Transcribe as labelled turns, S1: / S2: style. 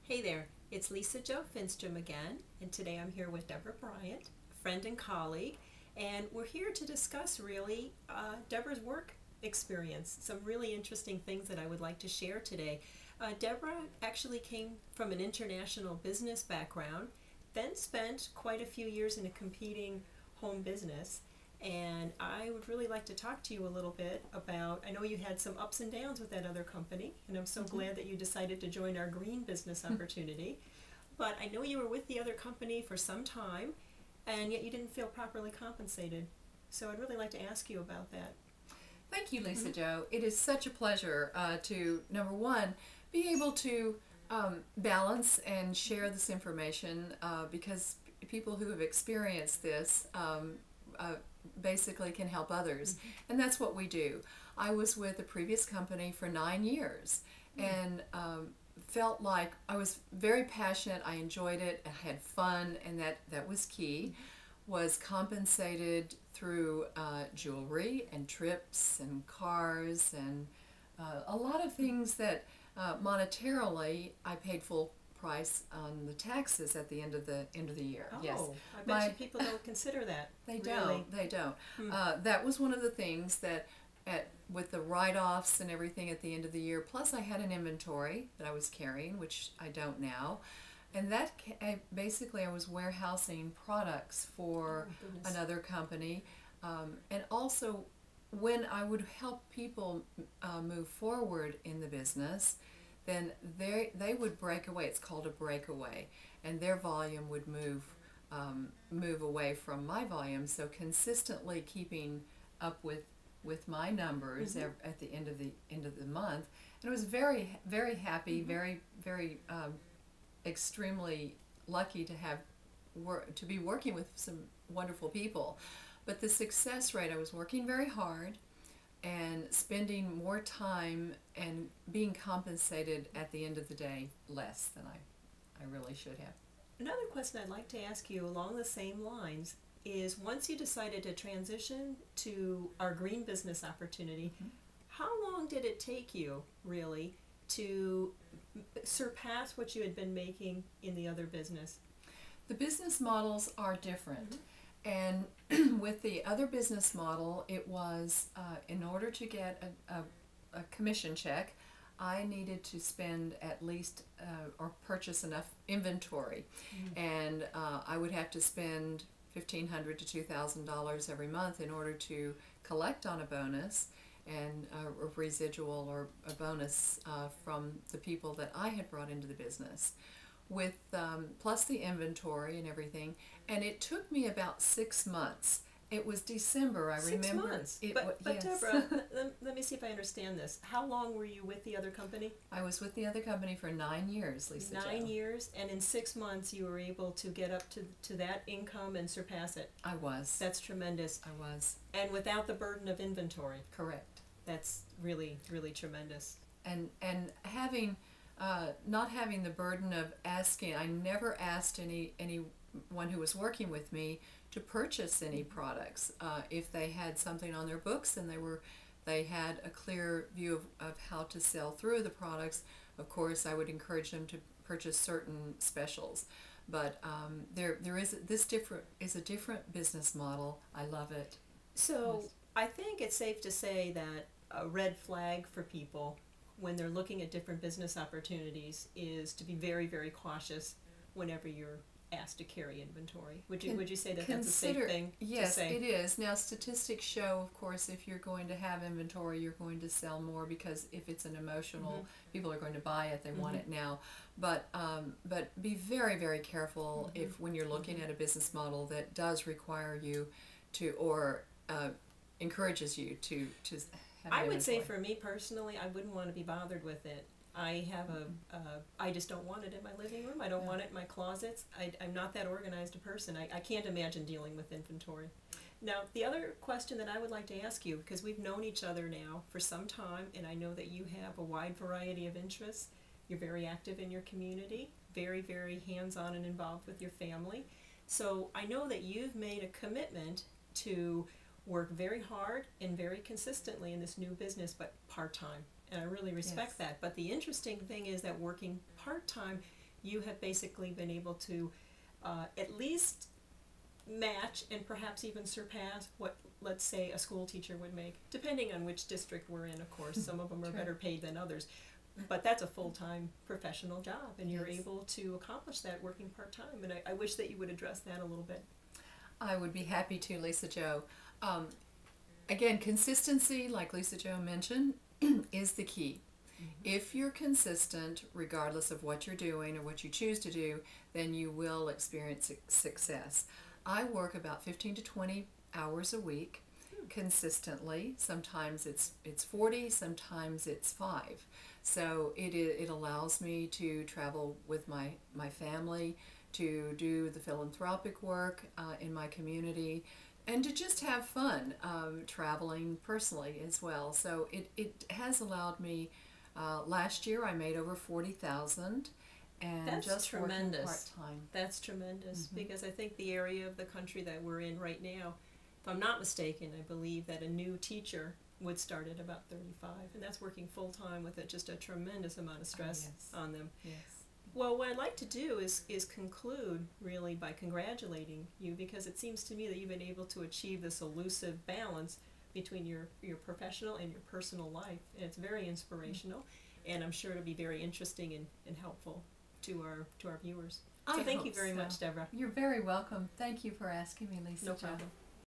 S1: Hey there, it's Jo Finstromn again, and today I'm here with Deborah Bryant, a friend and colleague, and we're here to discuss really Deborah's work experience, some really interesting things that I would like to share today. Deborah actually came from an international business background, then spent quite a few years in a competing home business, and I would really like to talk to you a little bit about, I know you had some ups and downs with that other company, and I'm so glad that you decided to join our green business opportunity. But I know you were with the other company for some time, and yet you didn't feel properly compensated. So I'd really like to ask you about that.
S2: Thank you, Lisa Jo. It is such a pleasure to, number one, be able to balance and share this information because people who have experienced this basically can help others. And that's what we do. I was with a previous company for 9 years and felt like I was very passionate. I enjoyed it. I had fun, and that was key. Was compensated through jewelry and trips and cars and a lot of things that monetarily I paid full price on the taxes at the end of the year.
S1: Oh,
S2: Yes,
S1: I bet you people don't consider that.
S2: they
S1: Really?
S2: don't. They don't. That was one of the things that with the write-offs and everything at the end of the year. Plus, I had an inventory that I was carrying, which I don't now. And that basically I was warehousing products for
S1: Oh, goodness.
S2: another company, and also when I would help people move forward in the business, then they would break away. It's called a breakaway, and their volume would move away from my volume. So consistently keeping up with my numbers at the end of the month, and I was very happy, very extremely lucky to have to be working with some wonderful people. But the success rate, I was working very hard and spending more time and being compensated at the end of the day less than I really should have.
S1: Another question I'd like to ask you along the same lines is once you decided to transition to our green business opportunity, how long did it take you really to surpass what you had been making in the other business?
S2: The business models are different. And with the other business model, it was in order to get a commission check, I needed to spend at least or purchase enough inventory. And I would have to spend $1,500 to $2,000 every month in order to collect on a bonus and a residual or a bonus from the people that I had brought into the business, with plus the inventory and everything. And it took me about 6 months. It was December, I remember.
S1: 6 months.
S2: It
S1: But
S2: yes.
S1: Deborah, let me see if I understand this. How long were you with the other company?
S2: I was with the other company for 9 years, Lisa Jo.
S1: 9 years, and in 6 months you were able to get up to that income and surpass it.
S2: I was.
S1: That's tremendous.
S2: I was.
S1: And without the burden of inventory.
S2: Correct.
S1: That's really, really tremendous.
S2: And having not having the burden of asking. I never asked anyone who was working with me to purchase any products. If they had something on their books and they had a clear view of how to sell through the products, of course I would encourage them to purchase certain specials. But there is a different business model. I love it.
S1: So
S2: Yes.
S1: I think it's safe to say that a red flag for people when they're looking at different business opportunities is to be very, very cautious whenever you're asked to carry inventory. Would you say that that's a safe thing
S2: Yes,
S1: to say?
S2: it is. Now, statistics show, of course, if you're going to have inventory, you're going to sell more because if it's an emotional, people are going to buy it, they want it now. But be very, very careful if when you're looking at a business model that does require you to, or encourages you to have
S1: I would say
S2: inventory.
S1: for me personally, I wouldn't want to be bothered with it. I have I just don't want it in my living room. I don't want it in my closets. I'm not that organized a person. I can't imagine dealing with inventory. Now, the other question that I would like to ask you, because we've known each other now for some time, and I know that you have a wide variety of interests. You're very active in your community, very, very hands-on and involved with your family. So I know that you've made a commitment to work very hard and very consistently in this new business, but part-time. And I really respect
S2: Yes.
S1: that. But the interesting thing is that working part-time, you have basically been able to at least match and perhaps even surpass what, let's say, a school teacher would make, depending on which district we're in, of course. Some of them are better paid than others. But that's a full-time professional job, and you're able to accomplish that working part-time. And I wish that you would address that a little bit.
S2: I would be happy to, Lisa Jo. Again, consistency, like Lisa Jo mentioned, is the key. If you're consistent, regardless of what you're doing or what you choose to do, then you will experience success. I work about 15 to 20 hours a week consistently. Sometimes it's 40, sometimes it's 5. So it allows me to travel with my family, to do the philanthropic work in my community, and to just have fun traveling personally as well. So it has allowed me. Last year I made over 40,000, and
S1: That's
S2: just
S1: tremendous.
S2: working part-time.
S1: That's tremendous, because I think the area of the country that we're in right now, if I'm not mistaken, I believe that a new teacher would start at about 35, and that's working full-time with just a tremendous amount of stress on them.
S2: Yes.
S1: Well, what I'd like to do is conclude really by congratulating you, because it seems to me that you've been able to achieve this elusive balance between your professional and your personal life, and it's very inspirational, and I'm sure it'll be very interesting and helpful to our viewers. So thank you very much, Deborah.
S2: You're very welcome. Thank you for asking me, Lisa.
S1: No problem.